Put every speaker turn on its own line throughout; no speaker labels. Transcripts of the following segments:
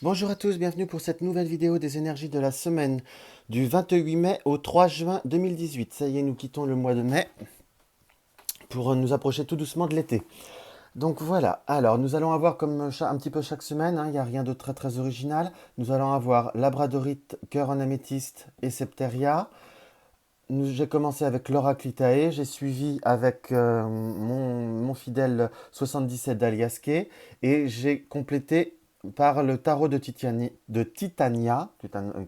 Bonjour à tous, bienvenue pour cette nouvelle vidéo des énergies de la semaine du 28 mai au 3 juin 2018. Ça y est, nous quittons le mois de mai pour nous approcher tout doucement de l'été. Donc voilà, alors nous allons avoir comme un petit peu chaque semaine, il n'y a rien de très très original, nous allons avoir Labradorite, Cœur en améthyste et Septeria. J'ai commencé avec l'Oraclitae, j'ai suivi avec mon fidèle 77 d'Aliasqué et j'ai complété par le tarot de Titania, qui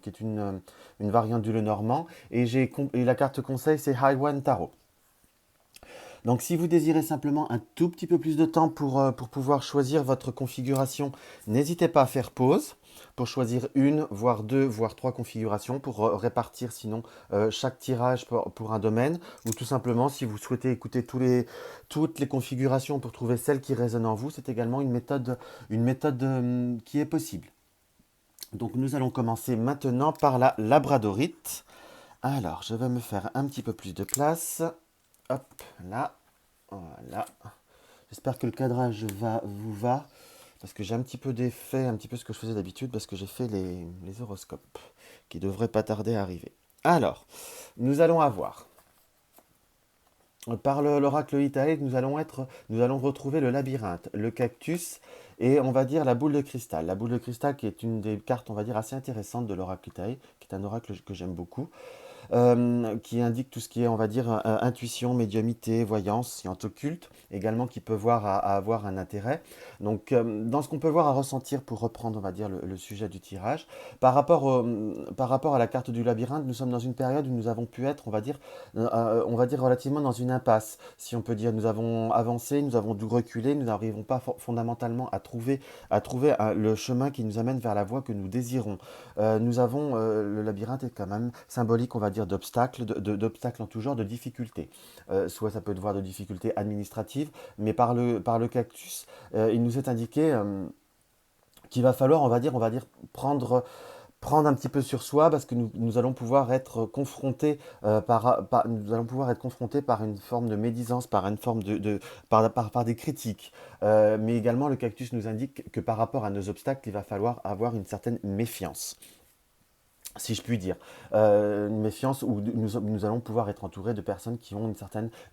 est une variante du Lenormand, et la carte conseil c'est High One Tarot. Donc si vous désirez simplement un tout petit peu plus de temps pour pouvoir choisir votre configuration, n'hésitez pas à faire pause pour choisir une, voire deux, voire trois configurations pour répartir sinon chaque tirage pour un domaine, ou tout simplement si vous souhaitez écouter toutes les configurations pour trouver celle qui résonne en vous, c'est également une méthode qui est possible. Donc nous allons commencer maintenant par la labradorite. Alors je vais me faire un petit peu plus de place. Hop, là. Voilà. J'espère que le cadrage vous va. Parce que j'ai un petit peu d'effet, un petit peu ce que je faisais d'habitude, parce que j'ai fait les horoscopes, qui devraient pas tarder à arriver. Alors, nous allons avoir, par l'oracle italique, nous allons retrouver le labyrinthe, le cactus, et on va dire la boule de cristal. La boule de cristal qui est une des cartes, on va dire, assez intéressantes de l'oracle italique, qui est un oracle que j'aime beaucoup. Qui indique tout ce qui est, on va dire, intuition, médiumité, voyance, science occulte, également qui peut voir à avoir un intérêt. Donc, dans ce qu'on peut voir à ressentir, pour reprendre, on va dire, le sujet du tirage, par rapport à la carte du labyrinthe, nous sommes dans une période où nous avons pu être, on va dire relativement dans une impasse. Si on peut dire, nous avons avancé, nous avons dû reculer, nous n'arrivons pas fondamentalement à trouver le chemin qui nous amène vers la voie que nous désirons. Le labyrinthe est quand même symbolique, on va dire, d'obstacles, d'obstacles en tout genre, de difficultés. Soit ça peut être voir de difficultés administratives, mais par le cactus, il nous est indiqué qu'il va falloir, on va dire prendre un petit peu sur soi parce que nous allons pouvoir être confrontés nous allons pouvoir être confrontés par une forme de médisance, par une forme par des critiques. Mais également, le cactus nous indique que par rapport à nos obstacles, il va falloir avoir une certaine méfiance, si je puis dire. Une méfiance où nous allons pouvoir être entourés de personnes qui ont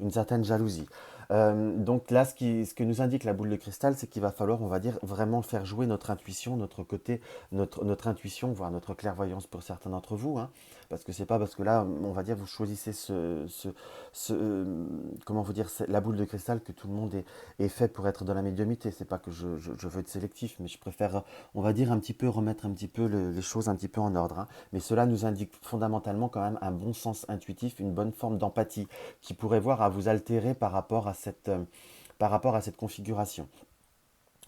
une certaine jalousie. Donc là, ce que nous indique la boule de cristal, c'est qu'il va falloir, on va dire, vraiment faire jouer notre intuition, notre côté, notre intuition, voire notre clairvoyance pour certains d'entre vous. Parce que c'est pas parce que là, on va dire, vous choisissez comment vous dire, la boule de cristal que tout le monde est fait pour être dans la médiumité. C'est pas que je veux être sélectif, mais je préfère, on va dire, un petit peu remettre un petit peu les choses un petit peu en ordre. Mais cela nous indique fondamentalement quand même un bon sens intuitif, une bonne forme d'empathie qui pourrait voir à vous altérer par rapport à cette configuration.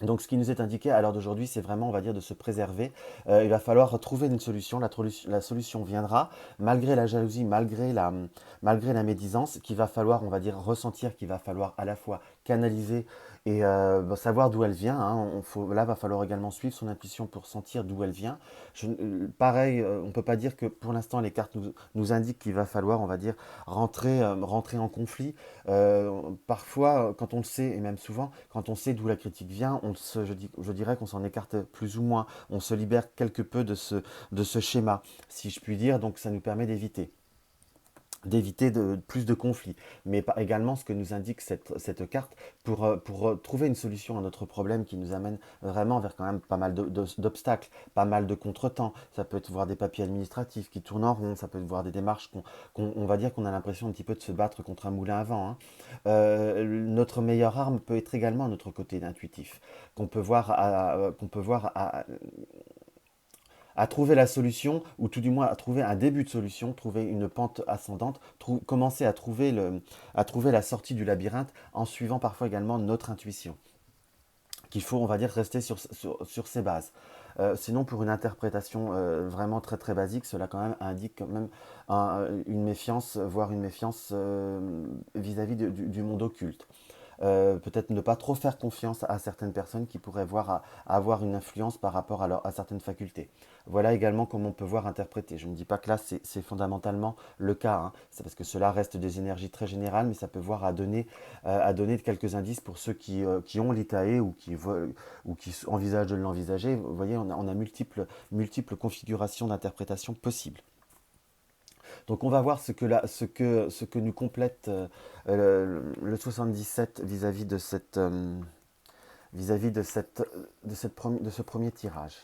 Donc ce qui nous est indiqué à l'heure d'aujourd'hui, c'est vraiment, on va dire, de se préserver. Il va falloir trouver une solution. La solution viendra, malgré la jalousie, malgré la médisance, qu'il va falloir, on va dire, ressentir, qu'il va falloir à la fois canaliser et savoir d'où elle vient. Là, va falloir également suivre son intuition pour sentir d'où elle vient. Pareil, on ne peut pas dire que pour l'instant, les cartes nous indiquent qu'il va falloir, on va dire, rentrer en conflit. Parfois, quand on le sait, et même souvent, quand on sait d'où la critique vient, je dirais qu'on s'en écarte plus ou moins. On se libère quelque peu de ce schéma, si je puis dire, donc ça nous permet d'éviter plus de conflits. Mais également ce que nous indique cette carte pour trouver une solution à notre problème qui nous amène vraiment vers quand même pas mal d'obstacles, pas mal de contretemps. Ça peut être voir des papiers administratifs qui tournent en rond, ça peut être voir des démarches on va dire qu'on a l'impression un petit peu de se battre contre un moulin à vent. Notre meilleure arme peut être également notre côté intuitif, qu'on peut voir à trouver la solution, ou tout du moins à trouver un début de solution, trouver une pente ascendante, commencer à trouver la sortie du labyrinthe en suivant parfois également notre intuition. Qu'il faut, on va dire, rester sur ses bases. Sinon, pour une interprétation vraiment très très basique, cela quand même indique quand même une méfiance, voire une méfiance vis-à-vis du monde occulte. peut-être ne pas trop faire confiance à certaines personnes qui pourraient à avoir une influence par rapport à certaines facultés. Voilà également comment on peut voir interpréter. Je ne dis pas que là c'est fondamentalement le cas, hein. C'est parce que cela reste des énergies très générales, mais ça peut voir à donner quelques indices pour ceux qui ont l'ITAE ou qui envisagent de l'envisager. Vous voyez, on a multiples configurations d'interprétation possibles. Donc on va voir ce que nous complète le 77 vis-à-vis de vis-à-vis de ce premier tirage.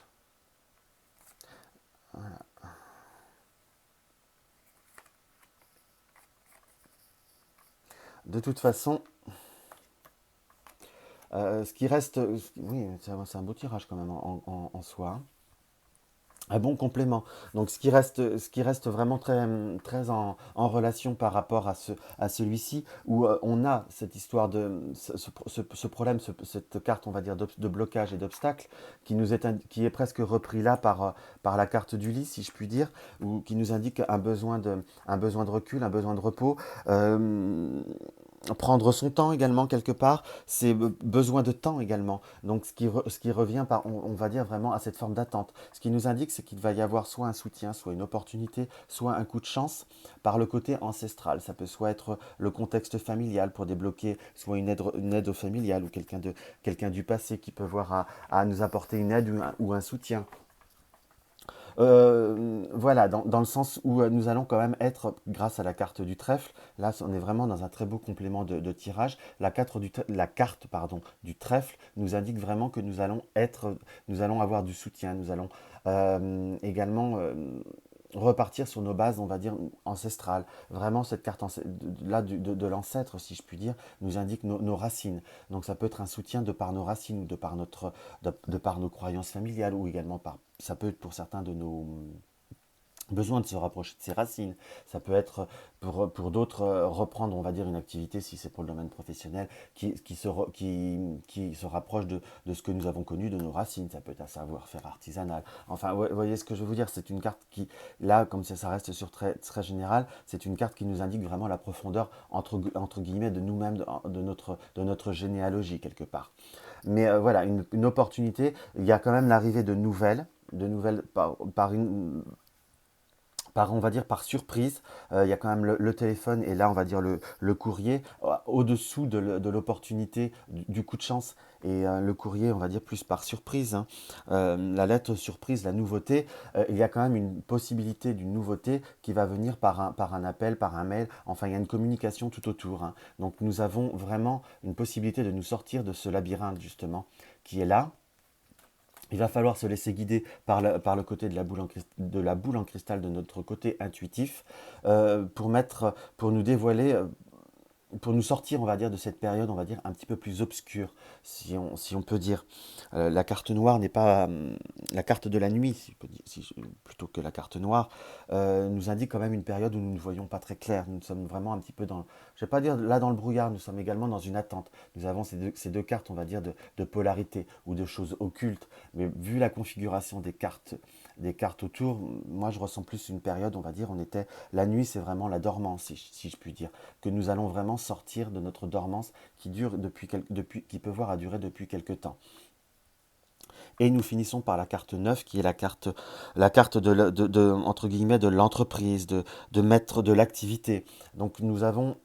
De toute façon, ce qui reste, oui, c'est un beau tirage quand même en soi, hein. Un bon complément. Donc ce qui reste vraiment très en relation par rapport à celui-ci, où on a cette histoire ce problème, cette carte, on va dire, de blocage et d'obstacle, qui est presque repris là par la carte du lit, si je puis dire, ou qui nous indique un besoin de recul, un besoin de repos. Euh, Prendre son temps également quelque part, c'est besoin de temps également. Donc ce qui revient on va dire vraiment à cette forme d'attente. Ce qui nous indique, c'est qu'il va y avoir soit un soutien, soit une opportunité, soit un coup de chance par le côté ancestral. Ça peut soit être le contexte familial pour débloquer, soit une aide au familial ou quelqu'un du passé qui peut voir à nous apporter une aide ou un soutien. Voilà, dans le sens où nous allons quand même être, grâce à la carte du trèfle, là on est vraiment dans un très beau complément de tirage. La carte pardon, du trèfle nous indique vraiment que nous allons avoir du soutien, nous allons également repartir sur nos bases, on va dire, ancestrales. Vraiment, cette carte là de l'ancêtre, si je puis dire, nous indique nos racines. Donc ça peut être un soutien de par nos racines ou de par nos croyances familiales ou également ça peut être pour certains de nos besoin de se rapprocher de ses racines. Ça peut être pour d'autres reprendre, on va dire, une activité, si c'est pour le domaine professionnel, qui se rapproche de ce que nous avons connu de nos racines. Ça peut être un savoir-faire artisanal. Enfin, vous voyez ce que je veux vous dire, c'est une carte qui, là, comme ça reste sur très général, c'est une carte qui nous indique vraiment la profondeur, entre guillemets, de nous-mêmes, de notre généalogie, quelque part. Mais voilà, une opportunité, il y a quand même l'arrivée de nouvelles on va dire, par surprise. Il y a quand même le téléphone et là, on va dire le courrier au-dessous de l'opportunité, du coup de chance. Et le courrier, on va dire, plus par surprise, hein. La lettre surprise, la nouveauté, il y a quand même une possibilité d'une nouveauté qui va venir par un appel, par un mail. Enfin, il y a une communication tout autour, hein. Donc, nous avons vraiment une possibilité de nous sortir de ce labyrinthe, justement, qui est là. Il va falloir se laisser guider par le côté de la boule en cristal de notre côté intuitif pour nous dévoiler, pour nous sortir, on va dire, de cette période, on va dire, un petit peu plus obscure, si on peut dire. La carte noire n'est pas la carte de la nuit, plutôt que la carte noire, nous indique quand même une période où nous ne voyons pas très clair. Nous sommes vraiment un petit peu je ne vais pas dire là dans le brouillard, nous sommes également dans une attente. Nous avons ces deux cartes, on va dire, de polarité ou de choses occultes. Mais vu la configuration des cartes autour, moi je ressens plus une période, on va dire, la nuit, c'est vraiment la dormance, si je puis dire, que nous allons vraiment sortir de notre dormance qui dure qui peut voir à durer depuis quelque temps. Et nous finissons par la carte 9 qui est la carte entre guillemets, de l'entreprise, de mettre de l'activité. Donc nous avons,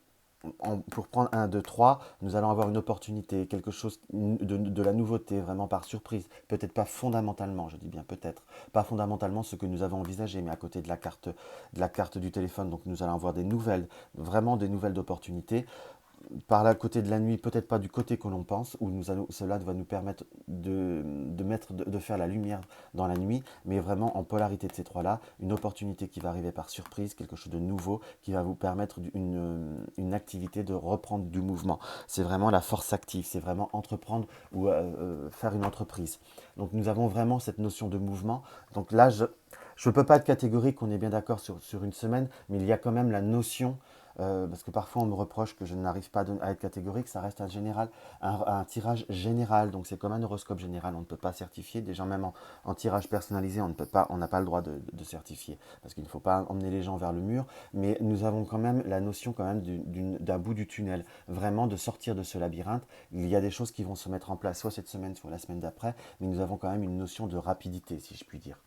pour prendre un 2 3 nous allons avoir une opportunité, quelque chose de la nouveauté, vraiment par surprise. Peut-être pas fondamentalement, je dis bien peut-être, pas fondamentalement ce que nous avons envisagé, mais à côté de la carte du téléphone. Donc nous allons avoir des nouvelles, vraiment des nouvelles d'opportunités par la côté de la nuit, peut-être pas du côté que l'on pense, où cela va nous permettre de faire la lumière dans la nuit, mais vraiment en polarité de ces trois-là, une opportunité qui va arriver par surprise, quelque chose de nouveau, qui va vous permettre une activité de reprendre du mouvement. C'est vraiment la force active, c'est vraiment entreprendre ou faire une entreprise. Donc nous avons vraiment cette notion de mouvement. Donc là, je ne peux pas être catégorique, on est bien d'accord sur une semaine, mais il y a quand même la notion parce que parfois on me reproche que je n'arrive pas à être catégorique, ça reste un général, un tirage général, donc c'est comme un horoscope général, on ne peut pas certifier, déjà même en tirage personnalisé, on ne peut pas, on n'a pas le droit de certifier, parce qu'il ne faut pas emmener les gens vers le mur, mais nous avons quand même la notion quand même d'un bout du tunnel, vraiment de sortir de ce labyrinthe. Il y a des choses qui vont se mettre en place, soit cette semaine, soit la semaine d'après, mais nous avons quand même une notion de rapidité, si je puis dire.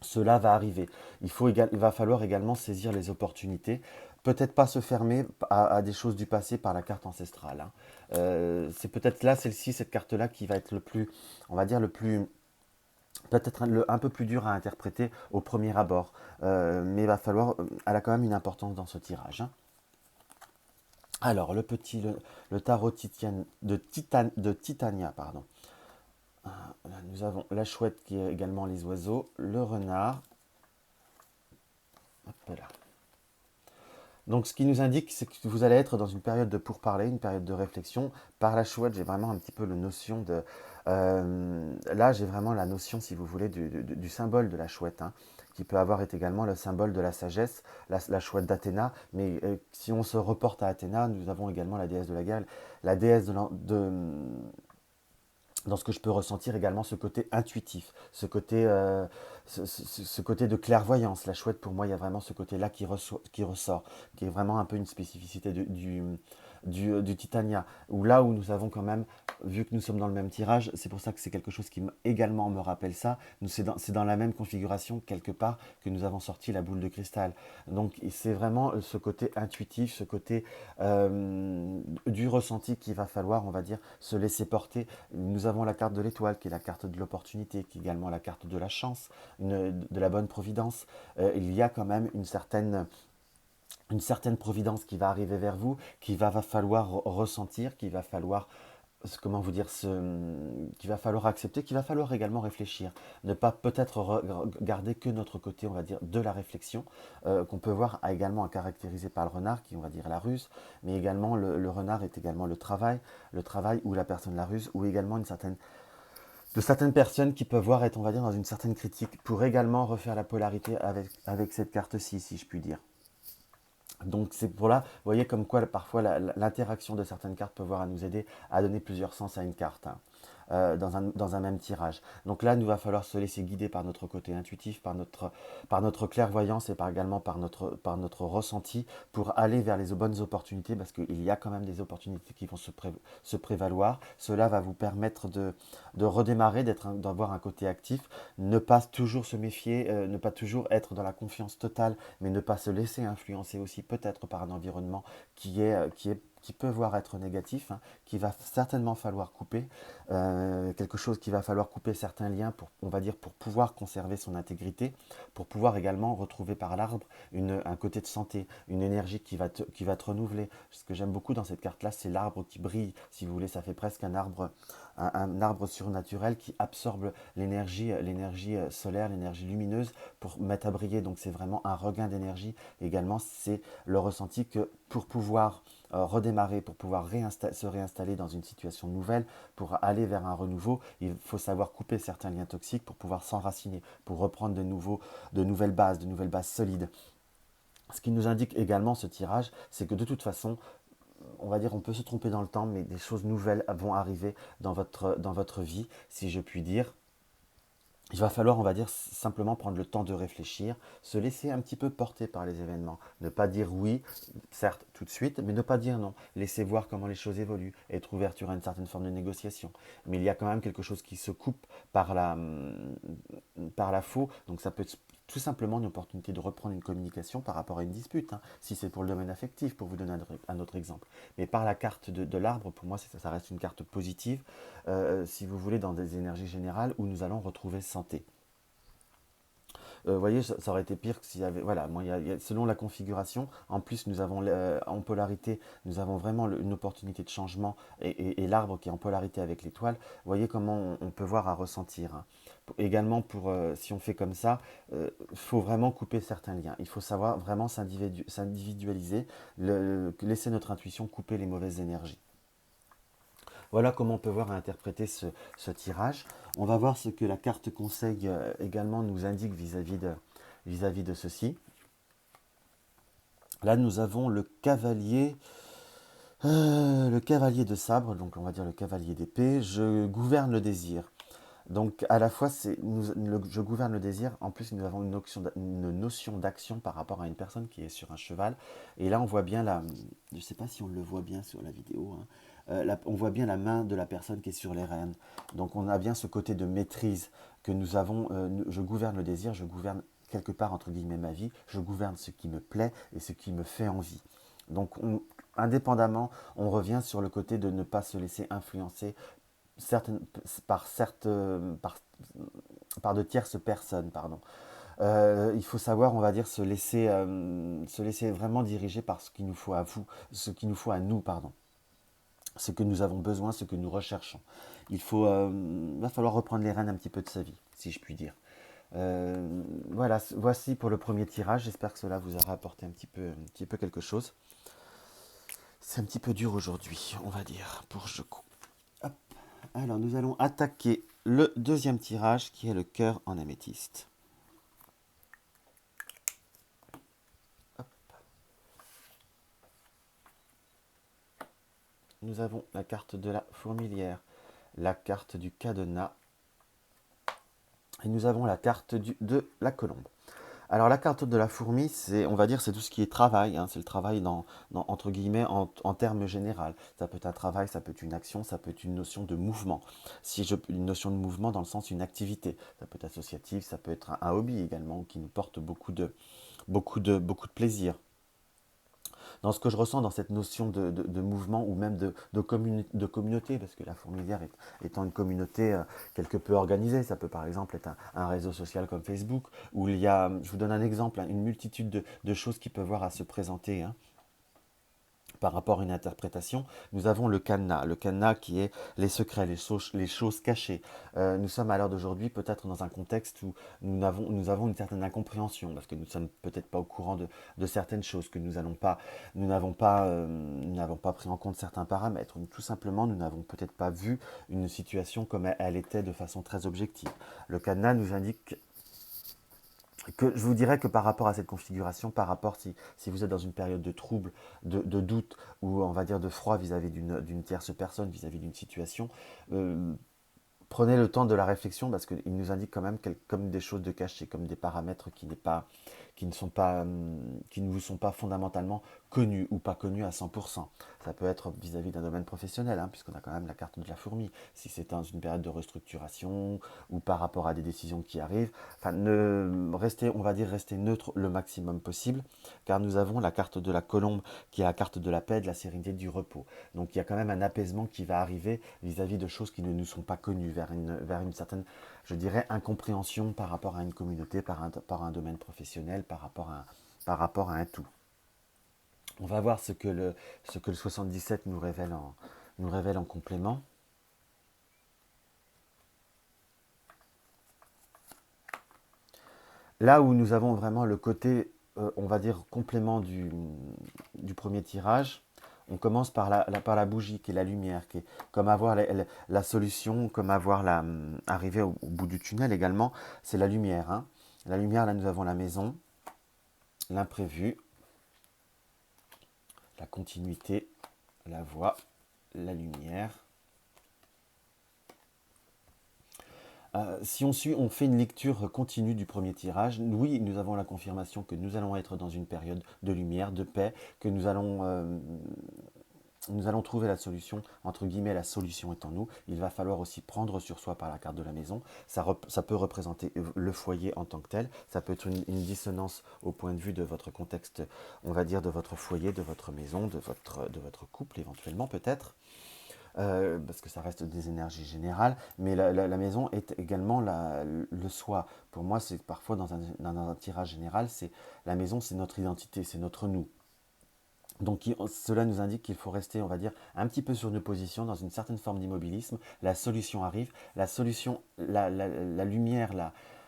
Cela va arriver. Il va falloir également saisir les opportunités. Peut-être pas se fermer à des choses du passé par la carte ancestrale, hein. C'est peut-être là, celle-ci, cette carte-là, qui va être le plus, on va dire, le plus, peut-être un peu plus dur à interpréter au premier abord. Mais il va falloir, elle a quand même une importance dans ce tirage, hein. Alors, le tarot de Titania, pardon. Là, nous avons la chouette qui est également les oiseaux, le renard. Hop là. Donc, ce qui nous indique, c'est que vous allez être dans une période de pourparlers, une période de réflexion. Par la chouette, j'ai vraiment un petit peu la notion de. Là, j'ai vraiment la notion, si vous voulez, du symbole de la chouette, hein, qui peut avoir été également le symbole de la sagesse, la chouette d'Athéna. Mais si on se reporte à Athéna, nous avons également la déesse de la guerre, la déesse dans ce que je peux ressentir également ce côté intuitif, ce côté de clairvoyance. La chouette, pour moi, il y a vraiment ce côté-là qui ressort, qui est vraiment un peu une spécificité du Titania. Où là où nous avons quand même, vu que nous sommes dans le même tirage, c'est pour ça que c'est quelque chose qui également me rappelle ça. C'est dans la même configuration, quelque part, que nous avons sorti la boule de cristal. Donc c'est vraiment ce côté intuitif, ce côté du ressenti qu'il va falloir, on va dire, se laisser porter. Nous avons la carte de l'étoile, qui est la carte de l'opportunité, qui est également la carte de la chance, de la bonne providence. Il y a quand même une certaine providence qui va arriver vers vous, va falloir ressentir, comment vous dire, qu'il va falloir accepter, qu'il va falloir également réfléchir. Ne pas peut-être garder que notre côté, on va dire, de la réflexion, qu'on peut voir également caractérisé par le renard, qui on va dire la ruse, mais également le renard est également le travail ou la personne la ruse, ou également de certaines personnes qui peuvent voir être, on va dire, dans une certaine critique, pour également refaire la polarité avec cette carte-ci, si je puis dire. Donc c'est pour là, vous voyez comme quoi parfois l'interaction de certaines cartes peut voir à nous aider à donner plusieurs sens à une carte, hein, dans un même tirage. Donc là, nous va falloir se laisser guider par notre côté intuitif, par notre clairvoyance et également par notre ressenti pour aller vers les bonnes opportunités, parce qu'il y a quand même des opportunités qui vont se prévaloir. Cela va vous permettre de redémarrer, d'avoir un côté actif, ne pas toujours se méfier, ne pas toujours être dans la confiance totale, mais ne pas se laisser influencer aussi peut-être par un environnement qui peut voir être négatif, hein, qui va certainement falloir couper, quelque chose qui va falloir couper certains liens pour, on va dire, pour pouvoir conserver son intégrité, pour pouvoir également retrouver par l'arbre un côté de santé, une énergie qui va te renouveler. Ce que j'aime beaucoup dans cette carte-là, c'est l'arbre qui brille, si vous voulez, ça fait presque un arbre surnaturel qui absorbe l'énergie solaire, l'énergie lumineuse pour mettre à briller. Donc c'est vraiment un regain d'énergie. Également, c'est le ressenti que pour pouvoir redémarrer, pour pouvoir se réinstaller dans une situation nouvelle, pour aller vers un renouveau, il faut savoir couper certains liens toxiques pour pouvoir s'enraciner, pour reprendre de nouvelles bases solides. Ce qui nous indique également ce tirage, c'est que de toute façon, on va dire, on peut se tromper dans le temps, mais des choses nouvelles vont arriver dans votre vie, si je puis dire. Il va falloir, on va dire, simplement prendre le temps de réfléchir, se laisser un petit peu porter par les événements. Ne pas dire oui, certes, tout de suite, mais ne pas dire non. Laisser voir comment les choses évoluent, être ouverture à une certaine forme de négociation. Mais il y a quand même quelque chose qui se coupe par la faux. Donc ça peut être tout simplement une opportunité de reprendre une communication par rapport à une dispute, hein, si c'est pour le domaine affectif, pour vous donner un autre exemple. Mais par la carte de l'arbre, pour moi, ça reste une carte positive, si vous voulez, dans des énergies générales où nous allons retrouver santé. Vous voyez, ça aurait été pire que s'il y avait. Voilà, moi, selon la configuration, en plus, nous avons en polarité, nous avons vraiment une opportunité de changement et l'arbre qui est en polarité avec l'étoile. Vous voyez comment on peut voir à ressentir, hein. Également, si on fait comme ça, il faut vraiment couper certains liens. Il faut savoir vraiment s'individualiser, laisser notre intuition couper les mauvaises énergies. Voilà comment on peut voir et interpréter ce tirage. On va voir ce que la carte conseil également nous indique vis-à-vis de ceci. Là, nous avons le cavalier de sabre, donc on va dire le cavalier d'épée. Je gouverne le désir. Donc à la fois, je gouverne le désir, en plus nous avons une notion d'action par rapport à une personne qui est sur un cheval. Et là on voit bien je ne sais pas si on le voit bien sur la vidéo, hein. On voit bien la main de la personne qui est sur les rênes. Donc on a bien ce côté de maîtrise que nous avons, je gouverne le désir, je gouverne quelque part entre guillemets ma vie, je gouverne ce qui me plaît et ce qui me fait envie. Donc indépendamment, on revient sur le côté de ne pas se laisser influencer certaines, par, certes, par de tierces personnes, pardon. Il faut savoir, on va dire, se laisser vraiment diriger par ce qu'il nous faut à vous, ce qu'il nous faut à nous, pardon. Ce que nous avons besoin, ce que nous recherchons. Va falloir reprendre les rênes un petit peu de sa vie, si je puis dire. Voilà, voici pour le premier tirage. J'espère que cela vous aura apporté un petit peu quelque chose. C'est un petit peu dur aujourd'hui, on va dire, pour Joko. Hop. Alors, nous allons attaquer le deuxième tirage qui est le cœur en améthyste. Nous avons la carte de la fourmilière, la carte du cadenas et nous avons la carte de la colombe. Alors la carte de la fourmi, on va dire, c'est tout ce qui est travail, hein, c'est le travail entre guillemets en termes général. Ça peut être un travail, ça peut être une action, ça peut être une notion de mouvement. Une notion de mouvement dans le sens d'une activité. Ça peut être associatif, ça peut être un hobby également qui nous porte beaucoup de plaisir. Dans ce que je ressens dans cette notion de mouvement ou même de communauté, parce que la fourmilière étant une communauté quelque peu organisée, ça peut par exemple être un réseau social comme Facebook, où il y a, je vous donne un exemple, hein, une multitude de choses qui peuvent voir à se présenter, hein, par rapport à une interprétation. Nous avons le cadenas qui est les secrets, les choses cachées. Nous sommes à l'heure d'aujourd'hui peut-être dans un contexte où nous avons une certaine incompréhension, parce que nous ne sommes peut-être pas au courant de certaines choses, que nous n'avons pas pris en compte certains paramètres, ou tout simplement nous n'avons peut-être pas vu une situation comme elle était de façon très objective. Le cadenas nous indique que je vous dirais que par rapport à cette configuration, par rapport si vous êtes dans une période de trouble, de doute, ou on va dire de froid vis-à-vis d'une tierce personne, vis-à-vis d'une situation, euh, prenez le temps de la réflexion parce qu'il nous indique quand même comme des choses de cachées, comme des paramètres qui ne sont pas, qui ne vous sont pas fondamentalement connus ou pas connus à 100%. Ça peut être vis-à-vis d'un domaine professionnel, hein, puisqu'on a quand même la carte de la fourmi. Si c'est dans une période de restructuration ou par rapport à des décisions qui arrivent, enfin, on va dire rester neutre le maximum possible, car nous avons la carte de la colombe qui est la carte de la paix, de la sérénité, du repos. Donc il y a quand même un apaisement qui va arriver vis-à-vis de choses qui ne nous sont pas connues, vers une certaine, je dirais, incompréhension par rapport à une communauté, par un domaine professionnel, par rapport à un tout. On va voir ce que le 77 nous révèle en complément. Là où nous avons vraiment le côté, on va dire, complément du premier tirage, on commence par la bougie, qui est la lumière, qui est comme avoir la solution, comme avoir arriver au bout du tunnel également, c'est la lumière, hein. La lumière, là, nous avons la maison, l'imprévu, la continuité, la voie, la lumière. Si on fait une lecture continue du premier tirage, oui, nous avons la confirmation que nous allons être dans une période de lumière, de paix, que nous allons trouver la solution, entre guillemets, la solution est en nous. Il va falloir aussi prendre sur soi par la carte de la maison. Ça peut représenter le foyer en tant que tel. Ça peut être une dissonance au point de vue de votre contexte, on va dire, de votre foyer, de votre maison, de votre couple éventuellement peut-être. Parce que ça reste des énergies générales, mais la maison est également le soi. Pour moi, c'est parfois dans un tirage général, la maison, c'est notre identité, c'est notre nous. Donc cela nous indique qu'il faut rester, on va dire, un petit peu sur nos positions, dans une certaine forme d'immobilisme. La solution arrive, la solution, la lumière,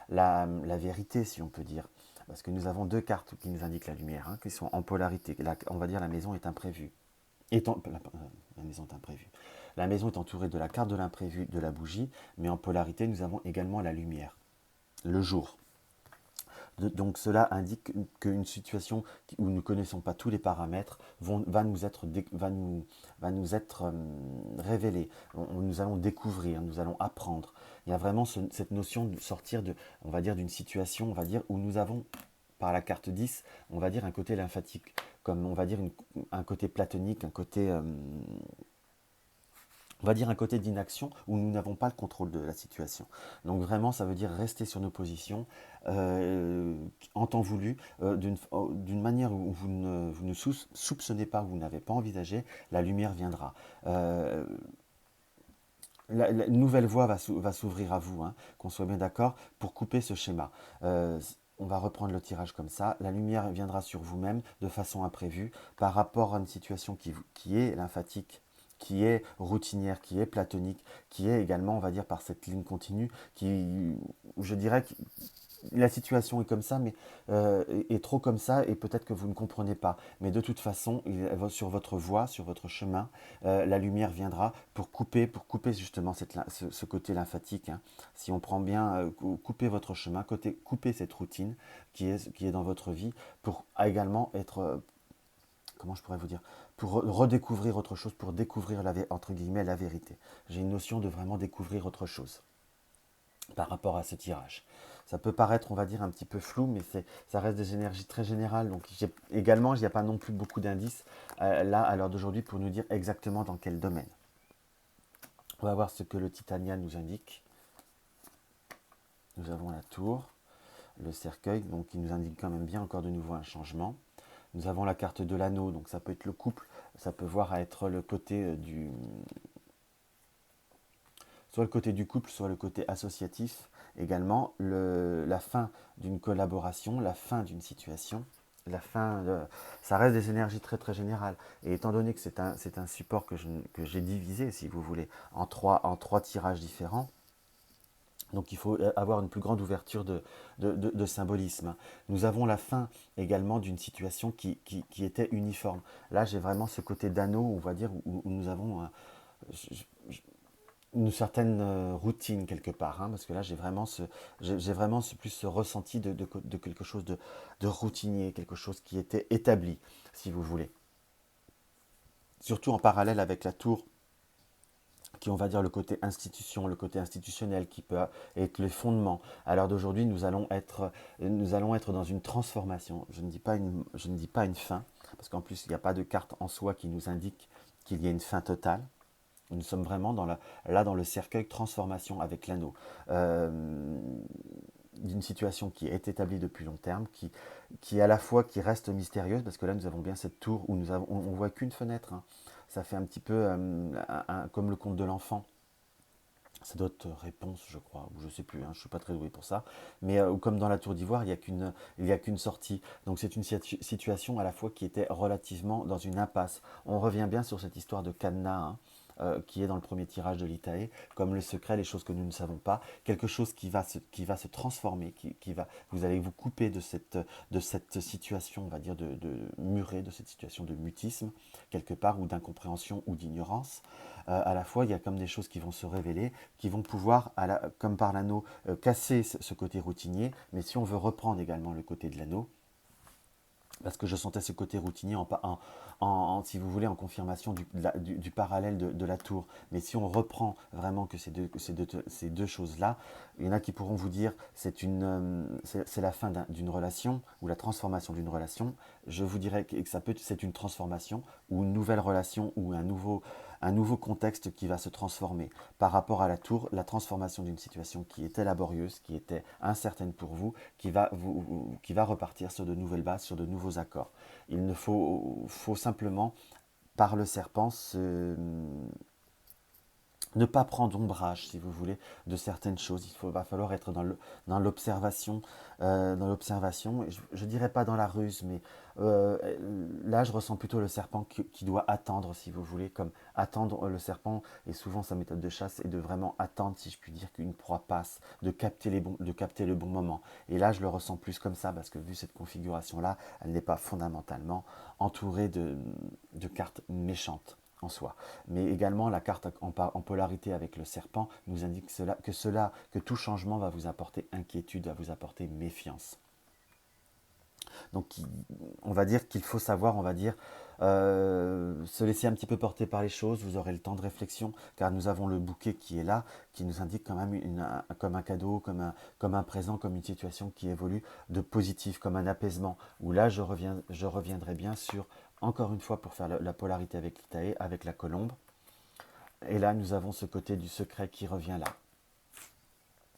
la vérité, si on peut dire. Parce que nous avons deux cartes qui nous indiquent la lumière, hein, qui sont en polarité. On va dire la maison est imprévue. La maison est imprévue. La maison est entourée de la carte de l'imprévu, de la bougie, mais en polarité, nous avons également la lumière, le jour. Donc cela indique qu'une situation où nous ne connaissons pas tous les paramètres va nous être, va nous être révélée. Nous allons découvrir, nous allons apprendre. Il y a vraiment cette notion de sortir de, on va dire, d'une situation, on va dire, où nous avons, par la carte 10, on va dire un côté lymphatique, comme on va dire un côté platonique, un côté on va dire un côté d'inaction où nous n'avons pas le contrôle de la situation. Donc vraiment, ça veut dire rester sur nos positions en temps voulu, d'une manière où vous ne soupçonnez pas, vous n'avez pas envisagé, la lumière viendra. La nouvelle voie va s'ouvrir à vous, hein, qu'on soit bien d'accord, pour couper ce schéma. On va reprendre le tirage comme ça. La lumière viendra sur vous-même de façon imprévue par rapport à une situation qui est lymphatique, qui est routinière, qui est platonique, qui est également, on va dire, par cette ligne continue, je dirais que la situation est comme ça, mais est trop comme ça, et peut-être que vous ne comprenez pas. Mais de toute façon, sur votre voie, sur votre chemin, la lumière viendra pour couper justement ce côté lymphatique, hein. Si on prend bien, couper votre chemin, couper cette routine qui est dans votre vie, pour également être, comment je pourrais vous dire, pour redécouvrir autre chose, pour découvrir entre guillemets la vérité. J'ai une notion de vraiment découvrir autre chose par rapport à ce tirage. Ça peut paraître, on va dire, un petit peu flou, mais ça reste des énergies très générales. Donc également, il n'y a pas non plus beaucoup d'indices là, à l'heure d'aujourd'hui, pour nous dire exactement dans quel domaine. On va voir ce que le Titania nous indique. Nous avons la tour, le cercueil, donc qui nous indique quand même bien encore de nouveau un changement. Nous avons la carte de l'anneau, donc ça peut être le couple, ça peut voir à être le côté soit le côté du couple, soit le côté associatif. Également, la fin d'une collaboration, la fin d'une situation, ça reste des énergies très très générales. Et étant donné que c'est un support que j'ai divisé, si vous voulez, en trois tirages différents, donc il faut avoir une plus grande ouverture de symbolisme. Nous avons la fin également d'une situation qui était uniforme. Là, j'ai vraiment ce côté d'anneau, on va dire, où nous avons une certaine routine quelque part, hein, parce que là j'ai vraiment plus ce ressenti de quelque chose de routinier, quelque chose qui était établi, si vous voulez. Surtout en parallèle avec la tour, qui on va dire le côté institution, le côté institutionnel, qui peut être les fondements. À l'heure d'aujourd'hui, nous allons être dans une transformation. Je ne dis pas une fin, parce qu'en plus il n'y a pas de carte en soi qui nous indique qu'il y a une fin totale. Nous sommes vraiment là dans le cercueil transformation avec l'anneau. D'une situation qui est établie depuis long terme, qui à la fois qui reste mystérieuse, parce que là nous avons bien cette tour où on voit qu'une fenêtre, hein. Ça fait un petit peu comme le conte de l'enfant. C'est d'autres réponses, je crois, ou je sais plus, hein, je ne suis pas très doué pour ça. Mais comme dans la tour d'ivoire, il y a qu'une sortie. Donc c'est une situation à la fois qui était relativement dans une impasse. On revient bien sur cette histoire de cadenas, hein, qui est dans le premier tirage de l'Itae, comme le secret, les choses que nous ne savons pas, quelque chose qui va se transformer, vous allez vous couper de cette situation, on va dire, de murée, de cette situation de mutisme, quelque part, ou d'incompréhension ou d'ignorance. À la fois, il y a comme des choses qui vont se révéler, qui vont pouvoir, comme par l'anneau, casser ce côté routinier, mais si on veut reprendre également le côté de l'anneau, parce que je sentais ce côté routinier si vous voulez, en confirmation du parallèle de la tour. Mais si on reprend vraiment que ces deux choses-là, il y en a qui pourront vous dire c'est la fin d'une relation ou la transformation d'une relation. Je vous dirais que c'est une transformation ou une nouvelle relation ou un nouveau contexte qui va se transformer. Par rapport à la tour, la transformation d'une situation qui était laborieuse, qui était incertaine pour vous, qui va repartir sur de nouvelles bases, sur de nouveaux accords. Il ne faut simplement, par le serpent, ne pas prendre ombrage, si vous voulez, de certaines choses. Va falloir être dans l'observation, je dirais pas dans la ruse, mais là, je ressens plutôt le serpent qui doit attendre, si vous voulez, comme attendre le serpent, et souvent sa méthode de chasse est de vraiment attendre, si je puis dire, qu'une proie passe, de capter le bon moment. Et là, je le ressens plus comme ça, parce que vu cette configuration-là, elle n'est pas fondamentalement entourée de cartes méchantes en soi. Mais également, la carte en polarité avec le serpent nous indique que tout changement va vous apporter inquiétude, va vous apporter méfiance. Donc on va dire qu'il faut savoir, on va dire, se laisser un petit peu porter par les choses. Vous aurez le temps de réflexion, car nous avons le bouquet qui est là, qui nous indique quand même comme un cadeau, comme un présent, comme une situation qui évolue de positif, comme un apaisement. Où là, je reviendrai bien sur, encore une fois, pour faire la polarité avec l'Itaé, avec la colombe. Et là, nous avons ce côté du secret qui revient là,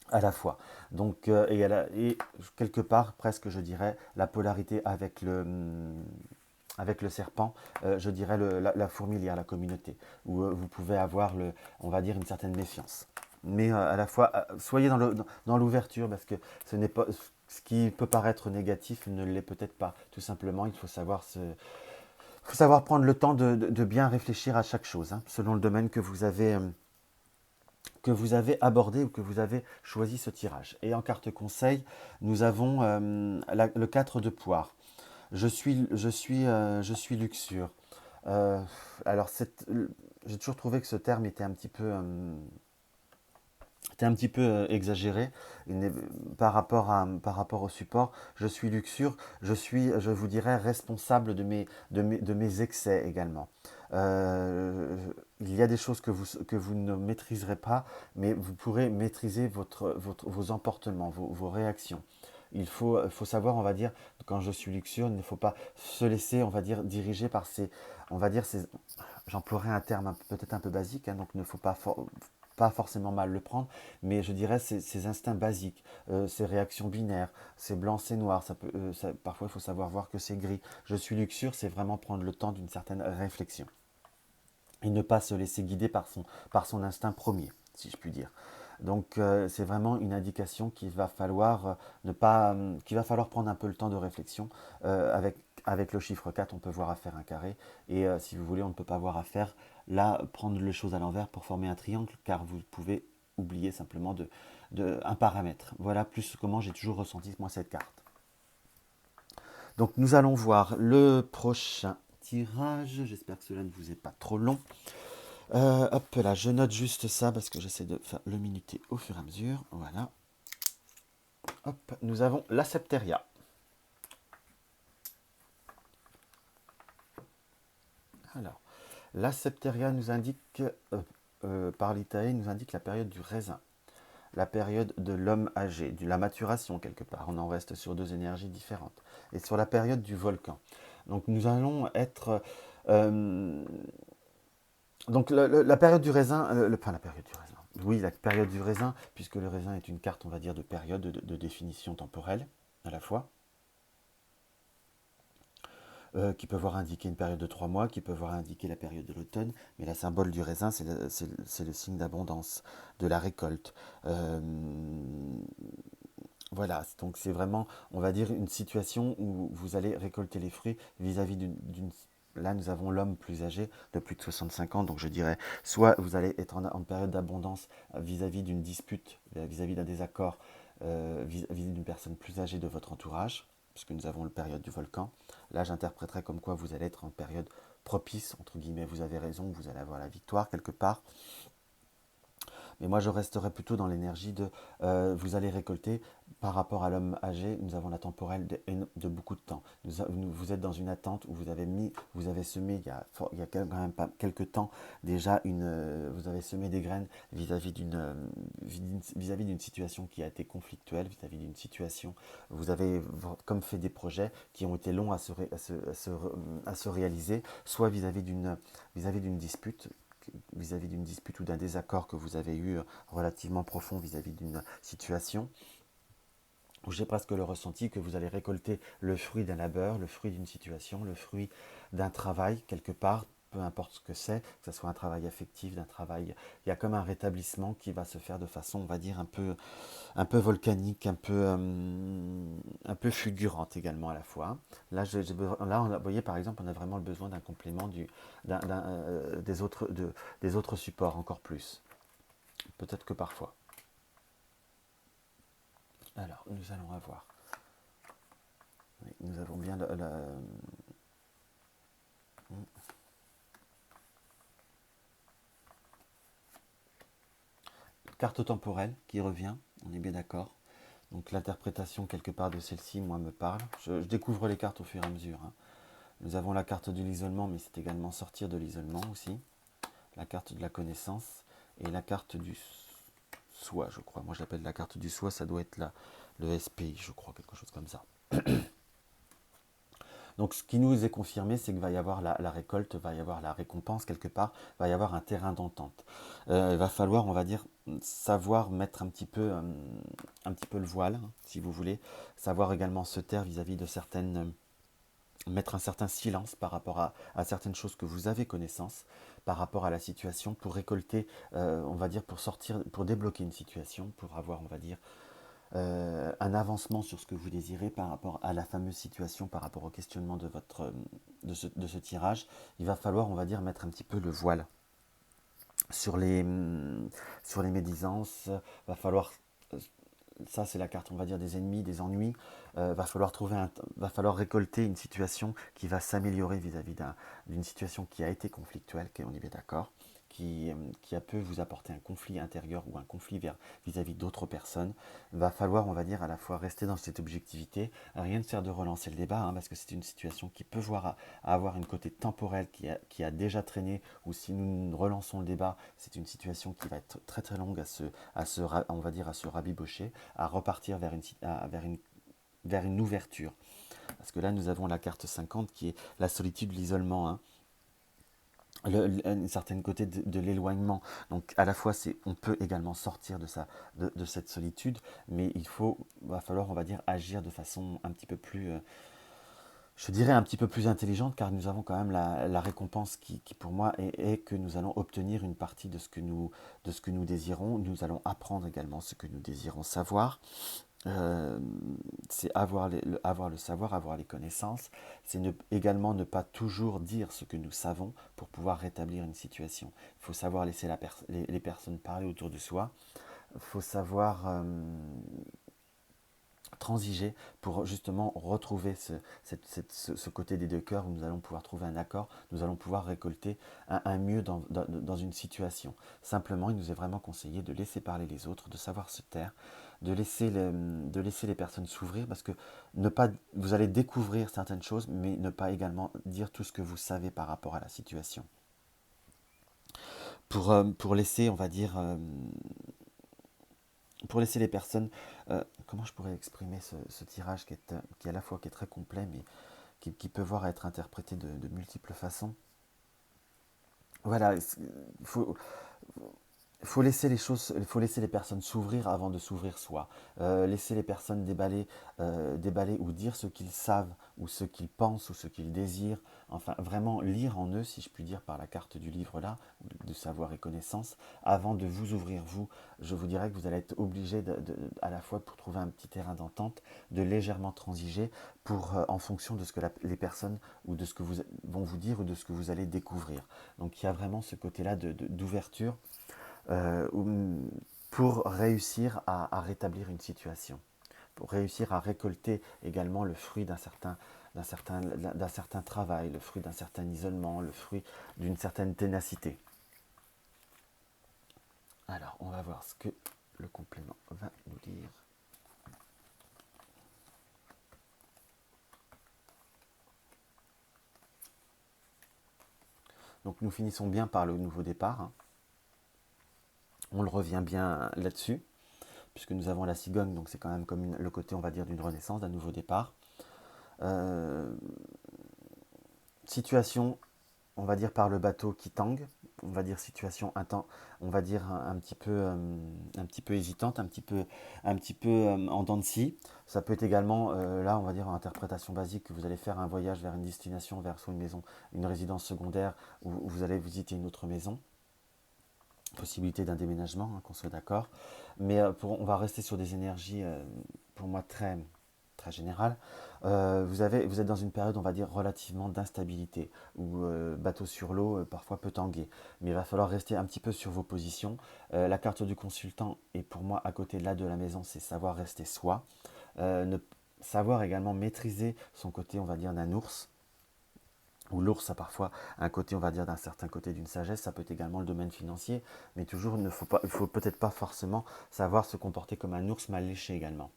à la fois. Donc, et quelque part, presque, je dirais, la polarité avec le serpent, je dirais la fourmilière, la communauté, où vous pouvez avoir, on va dire, une certaine méfiance. Mais à la fois, soyez dans l'ouverture, parce que ce n'est pas, ce qui peut paraître négatif ne l'est peut-être pas. Tout simplement, il faut savoir prendre le temps de bien réfléchir à chaque chose, hein, selon le domaine que vous avez abordé ou que vous avez choisi ce tirage. Et en carte conseil, nous avons le 4 de poire. Je suis luxure. Euh, alors, j'ai toujours trouvé que ce terme était un petit peu exagéré par rapport au support. Je suis luxure, je vous dirais, responsable de mes excès également. Euh, il y a des choses que vous ne maîtriserez pas, mais vous pourrez maîtriser vos emportements, vos réactions. Faut savoir, on va dire, quand je suis luxure, il ne faut pas se laisser, on va dire, diriger par on va dire, j'emploierai un terme peut-être un peu basique, hein, donc il ne faut pas forcément mal le prendre, mais je dirais ces instincts basiques, ces réactions binaires, c'est blanc, c'est noir, parfois il faut savoir voir que c'est gris. Je suis luxure, c'est vraiment prendre le temps d'une certaine réflexion et ne pas se laisser guider par son instinct premier, si je puis dire. Donc c'est vraiment une indication qu'il va falloir ne pas, qu'il va falloir prendre un peu le temps de réflexion. Avec le chiffre 4, on peut voir à faire un carré. Et si vous voulez, on ne peut pas voir à faire là, prendre les choses à l'envers pour former un triangle, car vous pouvez oublier simplement un paramètre. Voilà plus comment j'ai toujours ressenti moi cette carte. Donc nous allons voir le prochain tirage. J'espère que cela ne vous est pas trop long. Hop là, je note juste ça parce que j'essaie de faire le minuter au fur et à mesure. Voilà. Hop, nous avons la Septeria. Alors, la Septeria nous indique, par l'Italie, nous indique la période du raisin, la période de l'homme âgé, de la maturation quelque part. On en reste sur deux énergies différentes. Et sur la période du volcan. Donc nous allons être... euh, donc la période du raisin, enfin la période du raisin, oui, la période du raisin, puisque le raisin est une carte, on va dire, de période, de définition temporelle à la fois, qui peut voir indiquer une période de 3 mois, qui peut voir indiquer la période de l'automne, mais la symbole du raisin, c'est le signe d'abondance, de la récolte. Euh, voilà, donc c'est vraiment, on va dire, une situation où vous allez récolter les fruits vis-à-vis d'une. Là, nous avons l'homme plus âgé de plus de 65 ans, donc je dirais, soit vous allez être en période d'abondance vis-à-vis d'une dispute, vis-à-vis d'un désaccord, vis-à-vis d'une personne plus âgée de votre entourage, puisque nous avons la période du volcan. Là, j'interpréterais comme quoi vous allez être en période propice, entre guillemets, vous avez raison, vous allez avoir la victoire quelque part. Mais moi, je resterai plutôt dans l'énergie de vous allez récolter par rapport à l'homme âgé. Nous avons la temporelle de beaucoup de temps. Vous êtes dans une attente où vous avez semé il y a quand même pas quelques temps déjà vous avez semé des graines vis-à-vis d'une situation qui a été conflictuelle, vis-à-vis d'une situation. Vous avez comme fait des projets qui ont été longs à se réaliser, soit vis-à-vis d'une dispute ou d'un désaccord que vous avez eu relativement profond vis-à-vis d'une situation, où j'ai presque le ressenti que vous allez récolter le fruit d'un labeur, le fruit d'une situation, le fruit d'un travail quelque part, peu importe ce que ce soit un travail affectif, d'un travail, il y a comme un rétablissement qui va se faire de façon, on va dire, un peu volcanique, un peu fulgurante également à la fois. Là, vous voyez, par exemple, on a vraiment le besoin d'un complément des autres supports encore plus. Peut-être que parfois. Alors, nous allons avoir. Oui, nous avons bien carte temporelle qui revient, on est bien d'accord. Donc l'interprétation quelque part de celle-ci, moi, me parle. Je découvre les cartes au fur et à mesure, hein. Nous avons la carte de l'isolement, mais c'est également sortir de l'isolement aussi. La carte de la connaissance et la carte du soi, je crois. Moi, je l'appelle la carte du soi, ça doit être le SPI, je crois, quelque chose comme ça. Donc, ce qui nous est confirmé, c'est qu'il va y avoir la récolte, va y avoir la récompense quelque part, va y avoir un terrain d'entente. Il va falloir, on va dire, savoir mettre un petit peu le voile, hein, si vous voulez, savoir également se taire vis-à-vis de certaines, mettre un certain silence par rapport à certaines choses que vous avez connaissance, par rapport à la situation, pour récolter, on va dire, pour sortir, pour débloquer une situation, pour avoir, on va dire, un avancement sur ce que vous désirez par rapport à la fameuse situation, par rapport au questionnement de, de ce tirage. Il va falloir, on va dire, mettre un petit peu le voile sur les médisances. Va falloir, ça c'est la carte, on va dire, des ennemis, des ennuis. Va falloir récolter une situation qui va s'améliorer vis-à-vis d'une situation qui a été conflictuelle, on est bien d'accord, qui a pu vous apporter un conflit intérieur ou un conflit vis-à-vis d'autres personnes. Va falloir, on va dire, à la fois rester dans cette objectivité. Rien ne sert de relancer le débat, hein, parce que c'est une situation qui peut à avoir une côté temporel qui a déjà traîné, ou si nous relançons le débat, c'est une situation qui va être très très longue on va dire, à se rabibocher, à repartir vers une ouverture. Parce que là, nous avons la carte 50 qui est la solitude, l'isolement, hein. Une certaine côté de l'éloignement. Donc à la fois, on peut également sortir de cette solitude, mais va falloir, on va dire, agir de façon un petit peu plus, je dirais un petit peu plus intelligente, car nous avons quand même la récompense qui pour moi est que nous allons obtenir une partie de ce que nous désirons. Nous allons apprendre également ce que nous désirons savoir. Euh, c'est avoir le savoir, avoir les connaissances. C'est également ne pas toujours dire ce que nous savons pour pouvoir rétablir une situation. Il faut savoir laisser les personnes parler autour de soi. Il faut savoir transiger pour justement retrouver ce côté des deux cœurs où nous allons pouvoir trouver un accord, nous allons pouvoir récolter un mieux dans une situation. Simplement, il nous est vraiment conseillé de laisser parler les autres, de savoir se taire, de laisser les personnes s'ouvrir, parce que vous allez découvrir certaines choses, mais ne pas également dire tout ce que vous savez par rapport à la situation. Pour laisser, on va dire, pour laisser les personnes, comment je pourrais exprimer ce tirage qui est à la fois qui est très complet, mais qui peut voir être interprété de multiples façons. Voilà, faut, il faut laisser les choses, il faut laisser les personnes s'ouvrir avant de s'ouvrir soi. Laisser les personnes déballer ou dire ce qu'ils savent, ou ce qu'ils pensent, ou ce qu'ils désirent. Enfin, vraiment lire en eux, si je puis dire, par la carte du livre là, de savoir et connaissance, avant de vous ouvrir vous. Je vous dirais que vous allez être obligé à la fois pour trouver un petit terrain d'entente, de légèrement transiger en fonction de ce que les personnes ou de ce que vont vous dire ou de ce que vous allez découvrir. Donc il y a vraiment ce côté-là d'ouverture euh, pour réussir à rétablir une situation, pour réussir à récolter également le fruit d'un certain travail, le fruit d'un certain isolement, le fruit d'une certaine ténacité. Alors, on va voir ce que le complément va nous dire. Donc, nous finissons bien par le nouveau départ, hein. On le revient bien là-dessus, puisque nous avons la cigogne, donc c'est quand même comme le côté, on va dire, d'une renaissance, d'un nouveau départ. Euh, Situation, on va dire par le bateau qui tangue, on va dire situation on va dire un petit peu hésitante, un petit peu en dents de scie. Ça peut être également, là on va dire en interprétation basique, que vous allez faire un voyage vers une destination, vers soit une maison, une résidence secondaire, ou vous allez visiter une autre maison. Possibilité d'un déménagement, hein, qu'on soit d'accord. Mais on va rester sur des énergies, pour moi, très générales. Vous êtes dans une période, on va dire, relativement d'instabilité, où bateau sur l'eau, parfois peut tanguer. Mais il va falloir rester un petit peu sur vos positions. La carte du consultant est pour moi à côté là de la maison, c'est savoir rester soi. Savoir également maîtriser son côté, on va dire, d'un ours, où l'ours a parfois un côté, on va dire, d'un certain côté d'une sagesse. Ça peut être également le domaine financier, mais toujours, il ne faut peut-être pas forcément savoir se comporter comme un ours mal léché également.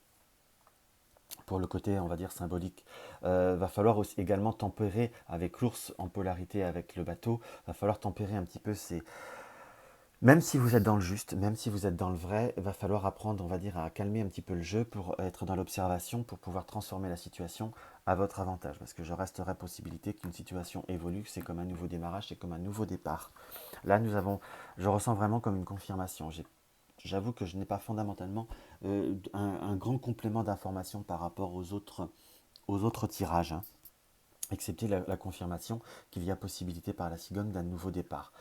pour le côté, on va dire, symbolique. Va falloir aussi également tempérer avec l'ours en polarité avec le bateau. Va falloir tempérer un petit peu ces, même si vous êtes dans le juste, même si vous êtes dans le vrai, il va falloir apprendre, on va dire, à calmer un petit peu le jeu pour être dans l'observation, pour pouvoir transformer la situation à votre avantage. Parce que je resterai possibilité qu'une situation évolue, c'est comme un nouveau démarrage, c'est comme un nouveau départ. Là, je ressens vraiment comme une confirmation. J'avoue que je n'ai pas fondamentalement un grand complément d'information par rapport aux autres tirages, hein, excepté la confirmation qu'il y a possibilité par la cigogne d'un nouveau départ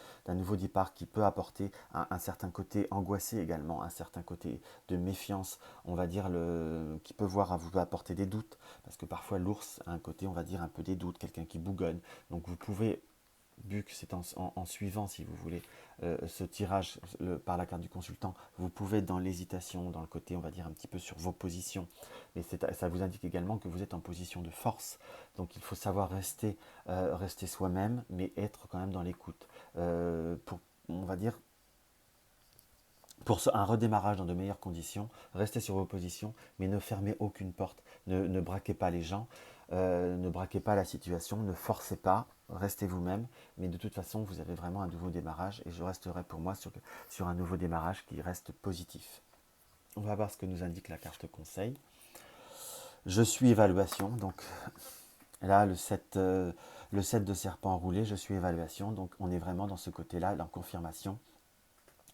qui peut apporter un certain côté angoissé également, un certain côté de méfiance, on va dire, qui peut voir à vous apporter des doutes, parce que parfois l'ours a un côté, on va dire, un peu des doutes, quelqu'un qui bougonne, donc vous pouvez, vu que c'est en suivant, si vous voulez, ce tirage par la carte du consultant, vous pouvez être dans l'hésitation, dans le côté, on va dire, un petit peu sur vos positions. Mais ça vous indique également que vous êtes en position de force. Donc il faut savoir rester soi-même, mais être quand même dans l'écoute. On va dire, pour un redémarrage dans de meilleures conditions, restez sur vos positions, mais ne fermez aucune porte, ne braquez pas les gens, ne braquez pas la situation, ne forcez pas, restez vous-même, mais de toute façon, vous avez vraiment un nouveau démarrage, et je resterai pour moi sur un nouveau démarrage qui reste positif. On va voir ce que nous indique la carte conseil. Je suis évaluation, donc là, le 7 de serpent enroulé, je suis évaluation, donc on est vraiment dans ce côté-là, la confirmation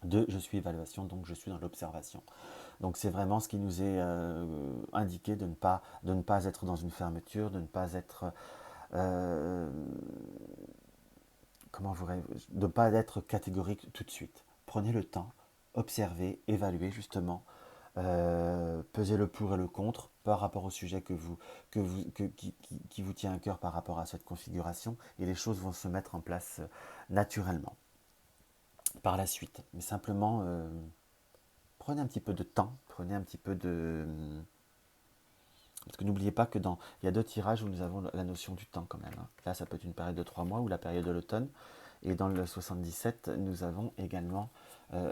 de je suis évaluation, donc je suis dans l'observation. Donc c'est vraiment ce qui nous est indiqué de ne pas être dans une fermeture, de ne pas être euh, de ne pas être catégorique tout de suite. Prenez le temps, observez, évaluez justement, pesez le pour et le contre par rapport au sujet qui vous tient à cœur par rapport à cette configuration, et les choses vont se mettre en place naturellement par la suite. Mais simplement, prenez un petit peu de temps, prenez un petit peu de... Parce que n'oubliez pas il y a deux tirages où nous avons la notion du temps quand même, hein. Là, ça peut être une période de 3 mois ou la période de l'automne. Et dans le 77, nous avons également euh,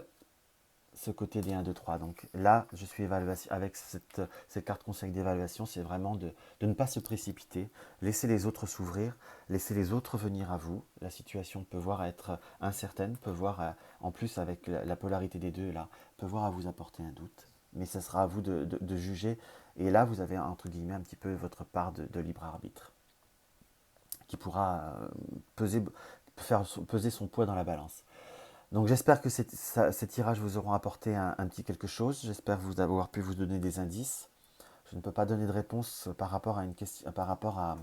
ce côté des 1, 2, 3. Donc là, je suis évaluation avec cette carte conseil d'évaluation, c'est vraiment de ne pas se précipiter, laisser les autres s'ouvrir, laisser les autres venir à vous. La situation peut voir être incertaine, peut voir, en plus avec la polarité des deux, là, peut voir à vous apporter un doute. Mais ce sera à vous de juger. Et là, vous avez, entre guillemets, un petit peu votre part de libre arbitre, qui pourra peser, faire peser son poids dans la balance. Donc j'espère que ces tirages vous auront apporté un petit quelque chose. J'espère vous avoir pu vous donner des indices. Je ne peux pas donner de réponse par rapport à une question, par rapport à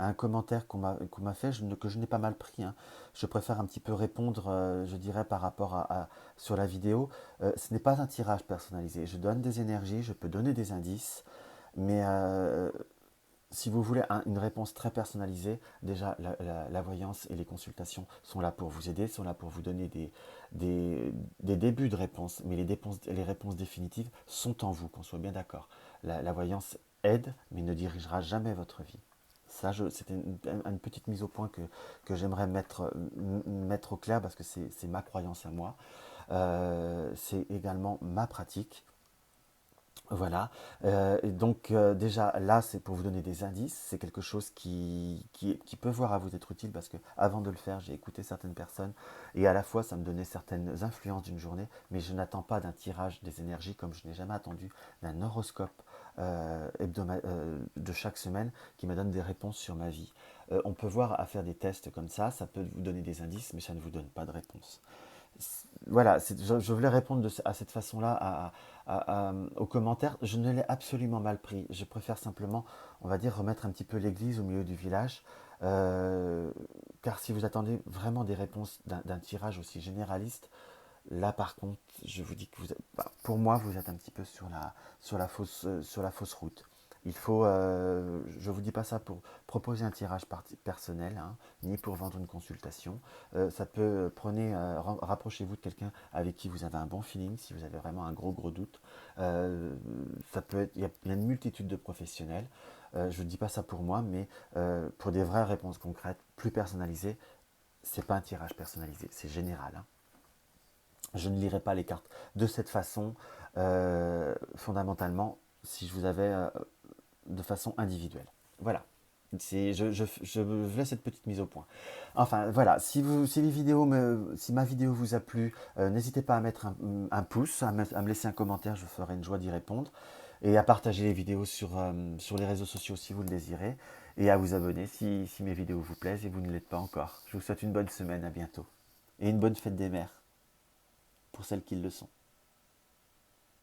un commentaire qu'on m'a fait, que je n'ai pas mal pris, hein. Je préfère un petit peu répondre, je dirais, par rapport sur la vidéo. Ce n'est pas un tirage personnalisé. Je donne des énergies, je peux donner des indices, mais si vous voulez une réponse très personnalisée, déjà la voyance et les consultations sont là pour vous aider, sont là pour vous donner des débuts de réponse, mais les réponses définitives sont en vous, qu'on soit bien d'accord. La voyance aide, mais ne dirigera jamais votre vie. Ça, c'était une petite mise au point que j'aimerais mettre au clair, parce que c'est ma croyance à moi. C'est également ma pratique. Voilà. Et donc déjà là, c'est pour vous donner des indices. C'est quelque chose qui peut voir à vous être utile, parce que avant de le faire, j'ai écouté certaines personnes, et à la fois ça me donnait certaines influences d'une journée, mais je n'attends pas d'un tirage des énergies, comme je n'ai jamais attendu d'un horoscope de chaque semaine qui me donne des réponses sur ma vie. On peut voir à faire des tests comme ça peut vous donner des indices, mais ça ne vous donne pas de réponse. Voilà, je voulais répondre à cette façon-là aux commentaires. Je ne l'ai absolument mal pris. Je préfère simplement, on va dire, remettre un petit peu l'église au milieu du village. Euh, Car si vous attendez vraiment des réponses d'un tirage aussi généraliste, là par contre, je vous dis que pour moi, vous êtes un petit peu sur la fausse route. Je ne vous dis pas ça pour proposer un tirage personnel, hein, ni pour vendre une consultation. Rapprochez-vous de quelqu'un avec qui vous avez un bon feeling, si vous avez vraiment un gros doute. Il y a une multitude de professionnels. Je ne dis pas ça pour moi, mais pour des vraies réponses concrètes, plus personnalisées, c'est pas un tirage personnalisé, c'est général, hein. Je ne lirai pas les cartes de cette façon. Fondamentalement, si je vous avais de façon individuelle. Voilà. Je laisse cette petite mise au point. Enfin, voilà. Si ma vidéo vous a plu, n'hésitez pas à mettre un pouce, à me laisser un commentaire, je ferai une joie d'y répondre. Et à partager les vidéos sur les réseaux sociaux si vous le désirez. Et à vous abonner si mes vidéos vous plaisent et vous ne l'êtes pas encore. Je vous souhaite une bonne semaine, à bientôt. Et une bonne fête des mères, pour celles qui le sont.